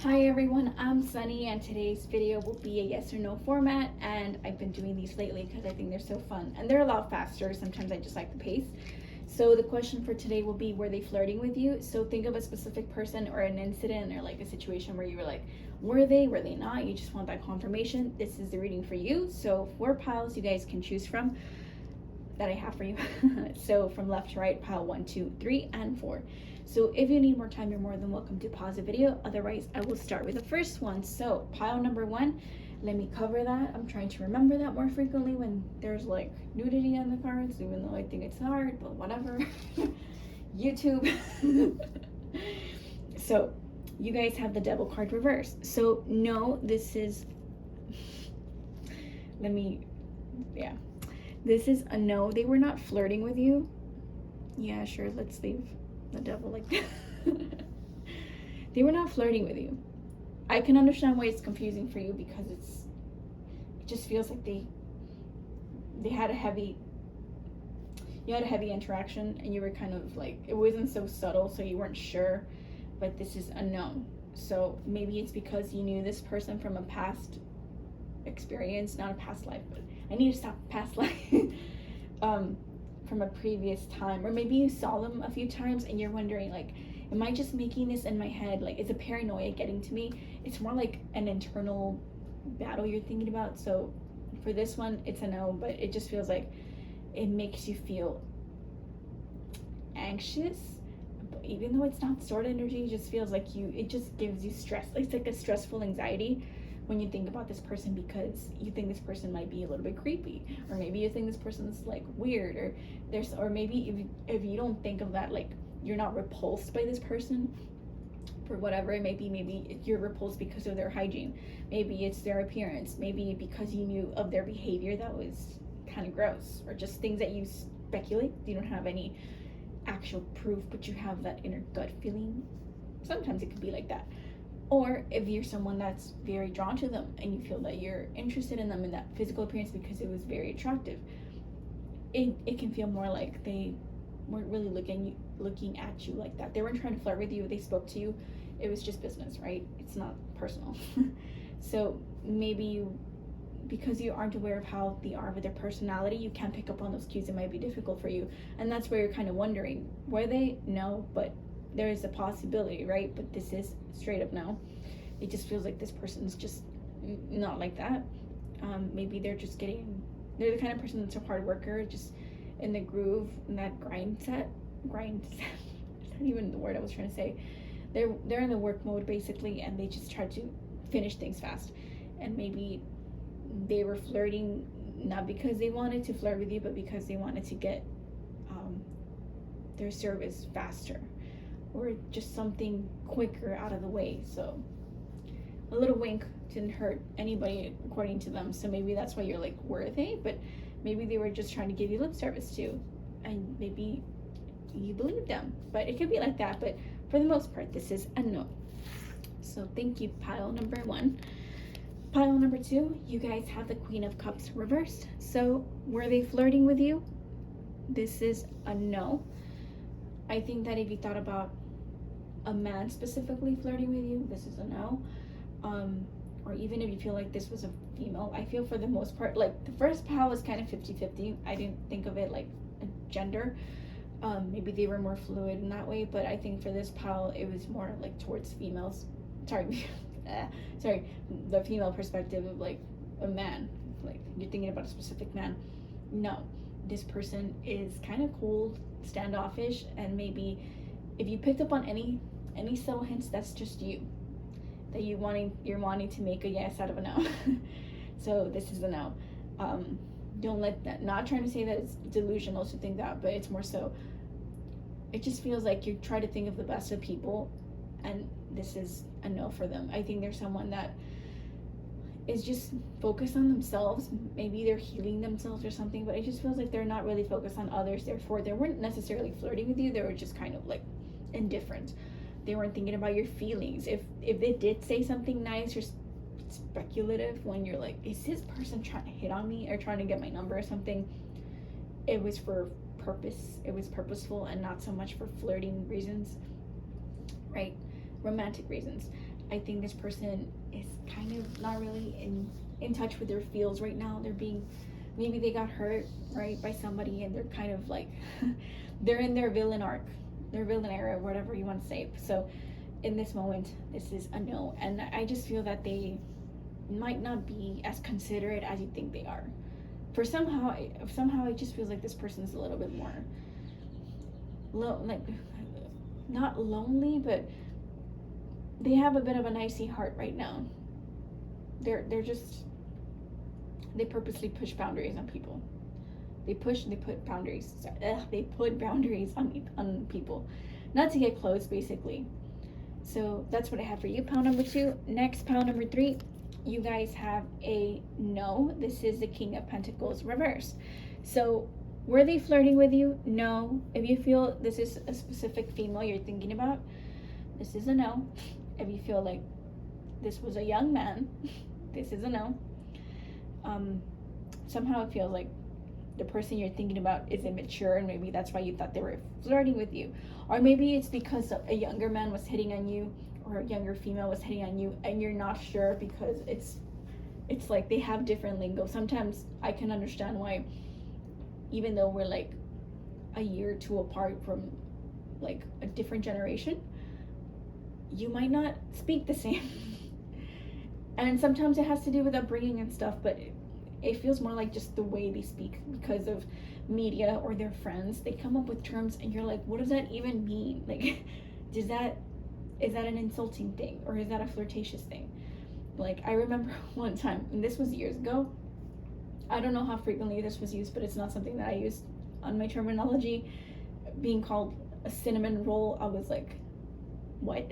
Hi everyone, I'm Sunny and today's video will be a yes or no format, and I've been doing these lately because I think they're so fun and they're a lot faster. Sometimes I just like the pace. So the question for today will be, were they flirting with you? So think of a specific person or an incident or like a situation where you were like, were they not? You just want that confirmation. This is the reading for you. So 4 piles you guys can choose from that I have for you. So from left to right, pile 1, 2, 3, and 4. So if you need more time, you're more than welcome to pause the video. Otherwise, I will start with the first one. So pile number 1, let me cover that. I'm trying to remember that more frequently when there's like nudity on the cards, even though I think it's hard, but whatever. YouTube. So you guys have the devil card reversed. So no, this is, this is a no. They were not flirting with you. Yeah, sure, let's leave the devil like that. They were not flirting with you. I can understand why it's confusing for you because it just feels like you had a heavy interaction and you were kind of like, it wasn't so subtle, so you weren't sure, but this is a no. So maybe it's because you knew this person from a past experience, not a past life, but I need to stop past life. From a previous time, or maybe you saw them a few times and you're wondering like, am I just making this in my head? Like, is a paranoia getting to me? It's more like an internal battle you're thinking about. So for this one, it's a no, but it just feels like it makes you feel anxious, but even though it's not sword energy, it just feels like it just gives you stress. It's like a stressful anxiety when you think about this person, because you think this person might be a little bit creepy, or maybe you think this person's like weird, or maybe if you don't think of that, like you're not repulsed by this person for whatever it may be. Maybe you're repulsed because of their hygiene, maybe it's their appearance, maybe because you knew of their behavior that was kind of gross, or just things that you speculate. You don't have any actual proof, but you have that inner gut feeling. Sometimes it could be like that. Or if you're someone that's very drawn to them and you feel that you're interested in them in that physical appearance because it was very attractive, it can feel more like they weren't really looking at you like that. They weren't trying to flirt with you. They spoke to you. It was just business, right? It's not personal. So maybe because you aren't aware of how they are with their personality, you can't pick up on those cues. It might be difficult for you. And that's where you're kind of wondering, were they? No, but there is a possibility, right? But this is straight up no. It just feels like this person's just not like that. Maybe they're the kind of person that's a hard worker, just in the groove, in that grind set. It's not even the word I was trying to say. They're in the work mode basically, and they just try to finish things fast. And maybe they were flirting not because they wanted to flirt with you, but because they wanted to get their service faster, or just something quicker out of the way. So a little wink didn't hurt anybody according to them. So maybe that's why you're like, were they? But maybe they were just trying to give you lip service too, and maybe you believe them. But it could be like that, but for the most part, this is a no. So thank you, pile number 1. Pile number 2, you guys have the Queen of Cups reversed. So were they flirting with you? This is a no. I think that if you thought about a man specifically flirting with you, this is a no. Or even if you feel like this was a female, I feel for the most part, like the first pile was kind of 50-50. I didn't think of it like a gender. Maybe they were more fluid in that way, but I think for this pile, it was more like towards females. Sorry, the female perspective of like a man, like you're thinking about a specific man. No, this person is kind of cold, standoffish, and maybe if you picked up on any subtle hints, that's just you, that you're wanting to make a yes out of a no. So this is a no. Don't let that, not trying to say that it's delusional to think that, but it's more so, it just feels like you try to think of the best of people, and this is a no for them. I think there's someone that is just focused on themselves. Maybe they're healing themselves or something, but it just feels like they're not really focused on others. Therefore, they weren't necessarily flirting with you. They were just kind of like indifferent. They weren't thinking about your feelings. If they did say something nice or speculative, when you're like, is this person trying to hit on me or trying to get my number or something, it was for purpose. It was purposeful and not so much for flirting reasons, right? Romantic reasons. I think this person is kind of not really in touch with their feels right now. They're being, maybe they got hurt, right, by somebody, and they're kind of like they're in their villain arc, their villain era, whatever you want to say. So in this moment, this is a no, and I just feel that they might not be as considerate as you think they are. For somehow it just feels like this person's a little bit more like not lonely, but they have a bit of an icy heart right now. They're just, they purposely push boundaries on people. They put boundaries. They put boundaries on people, not to get close, basically. So that's what I have for you, pile number 2. Next, pile number 3, you guys have a no. This is the King of Pentacles reverse. So were they flirting with you? No. If you feel this is a specific female you're thinking about, this is a no. If you feel like this was a young man, this is a no. Somehow it feels like the person you're thinking about is immature, and maybe that's why you thought they were flirting with you. Or maybe it's because a younger man was hitting on you, or a younger female was hitting on you, and you're not sure because it's like they have different lingo. Sometimes I can understand why, even though we're like a year or two apart from like a different generation, you might not speak the same. And sometimes it has to do with upbringing and stuff, but it feels more like just the way they speak because of media or their friends. They come up with terms and you're like, what does that even mean? Like, is that an insulting thing, or is that a flirtatious thing? Like, I remember one time, and this was years ago, I don't know how frequently this was used, but it's not something that I used on my terminology, being called a cinnamon roll. I was like, what?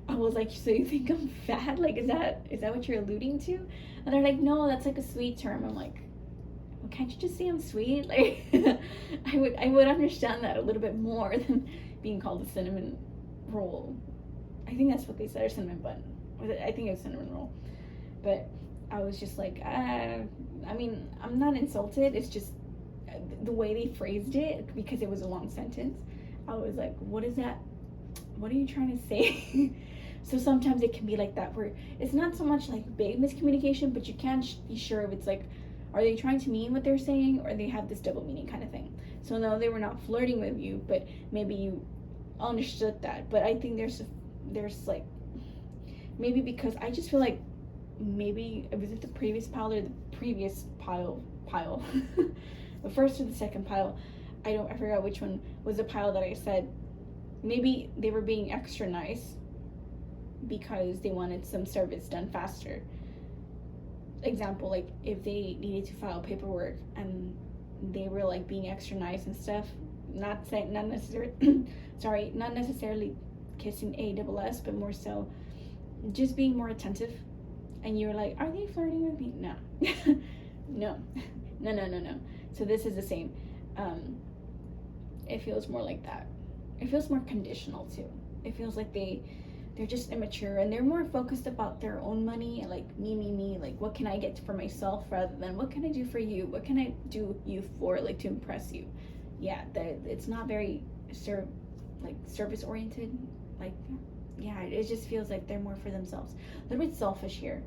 I was like, so you think I'm fat? Like, is that what you're alluding to? And they're like, no, that's like a sweet term. I'm like, well, can't you just say I'm sweet? Like, I would understand that a little bit more than being called a cinnamon roll. I think that's what they said, or cinnamon bun. I think it was cinnamon roll. But I was just like, I mean, I'm not insulted. It's just the way they phrased it, because it was a long sentence. I was like, what is that? What are you trying to say? So sometimes it can be like that, where it's not so much like big miscommunication, but you can't be sure if it's like, are they trying to mean what they're saying, or they have this double meaning kind of thing. So no, they were not flirting with you, but maybe you understood that. But I think there's like, maybe because I just feel like maybe was it the previous pile or the previous pile the first or the second pile, I forgot which one was the pile that I said maybe they were being extra nice because they wanted some service done faster. Example, like if they needed to file paperwork and they were like being extra nice and stuff, not necessarily kissing ASS, but more so just being more attentive. And you're like, are they flirting with me? No. no. So this is the same. It feels more like that. It feels more conditional too. It feels like they're just immature, and they're more focused about their own money and like me, like what can I get for myself, rather than what can I do for you? What can I do you for, like, to impress you? Yeah, it's not very service oriented. Like, yeah, it just feels like they're more for themselves. A little bit selfish here.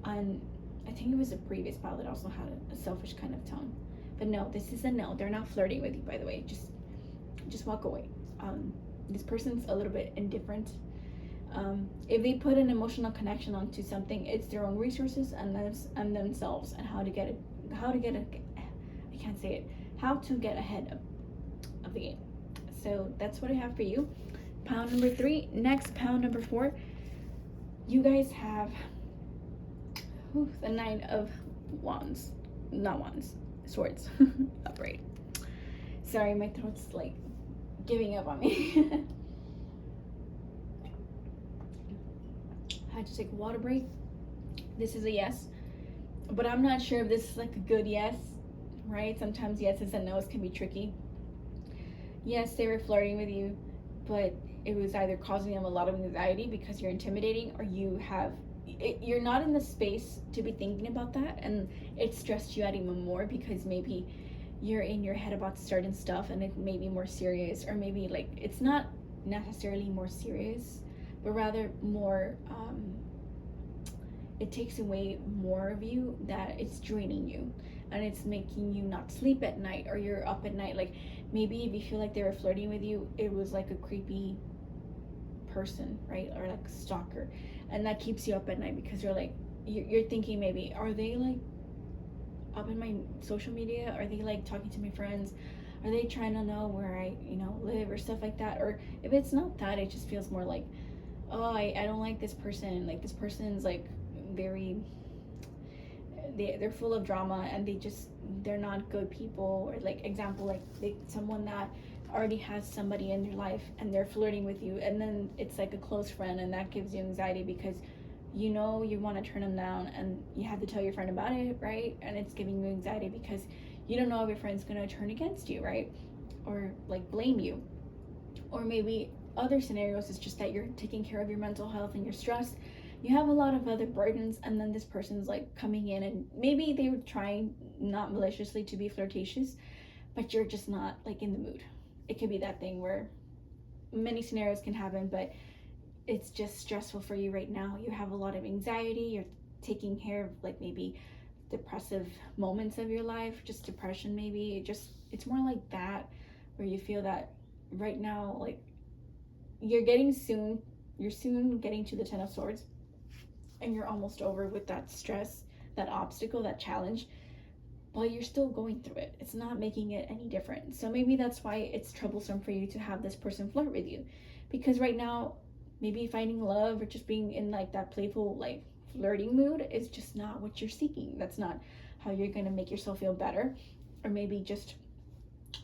And I think it was a previous pile that also had a selfish kind of tone. But no, this is a no. They're not flirting with you, by the way. Just walk away. This person's a little bit indifferent. If they put an emotional connection onto something, it's their own resources and themselves, and how to get ahead of the game. So that's what I have for you. Pile number 3. Next, pile number 4. You guys have the 9 of wands. Not wands. Swords. Upright. Sorry, my throat's like giving up on me. I had to take a water break. This is a yes, but I'm not sure if this is like a good yes, right? Sometimes yeses and nos can be tricky. Yes, they were flirting with you, but it was either causing them a lot of anxiety because you're intimidating, or you're not in the space to be thinking about that, and it stressed you out even more because maybe you're in your head about certain stuff and it may be more serious, or maybe like it's not necessarily more serious, but rather more, it takes away more of you, that it's draining you, and it's making you not sleep at night, or you're up at night. Like, maybe if you feel like they were flirting with you, it was like a creepy person, right? Or like a stalker, and that keeps you up at night because you're like, you're thinking, maybe, are they like up in my social media? Are they like talking to my friends? Are they trying to know where I, live, or stuff like that? Or if it's not that, it just feels more like, oh, I don't like this person. Like, this person's like very, they're full of drama, and they're not good people. Or like, example, like someone that already has somebody in their life, and they're flirting with you, and then it's like a close friend, and that gives you anxiety because you want to turn them down, and you have to tell your friend about it, right? And it's giving you anxiety because you don't know if your friend's going to turn against you, right? Or like blame you. Or maybe other scenarios is just that you're taking care of your mental health and your stress. You have a lot of other burdens, and then this person's like coming in, and maybe they were trying not maliciously to be flirtatious, but you're just not like in the mood. It could be that thing where many scenarios can happen, but it's just stressful for you right now. You have a lot of anxiety. You're taking care of like maybe depressive moments of your life, just depression maybe. It's more like that, where you feel that right now, like you're soon getting to the 10 of Swords, and you're almost over with that stress, that obstacle, that challenge, but you're still going through it. It's not making it any different. So maybe that's why it's troublesome for you to have this person flirt with you, because right now, maybe finding love or just being in like that playful, like flirting mood is just not what you're seeking. That's not how you're going to make yourself feel better. Or maybe just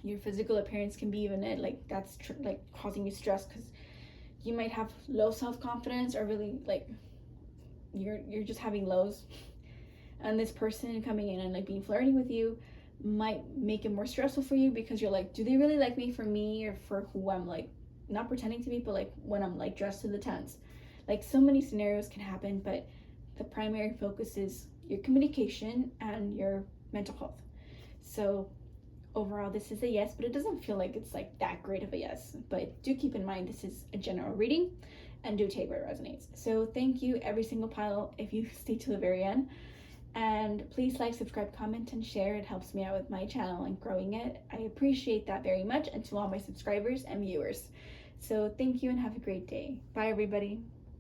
your physical appearance can be even it, like that's like causing you stress, because you might have low self-confidence, or really like you're just having lows, and this person coming in and like being flirting with you might make it more stressful for you, because you're like, do they really like me for me, or for who I'm like not pretending to be, but like when I'm like dressed to the tens. Like, so many scenarios can happen, but the primary focus is your communication and your mental health. So overall, this is a yes, but it doesn't feel like it's like that great of a yes. But do keep in mind, this is a general reading, and do take where it resonates. So thank you, every single pile, if you stay to the very end. And please like, subscribe, comment, and share. It helps me out with my channel and growing it. I appreciate that very much, and to all my subscribers and viewers. So thank you, and have a great day. Bye, everybody.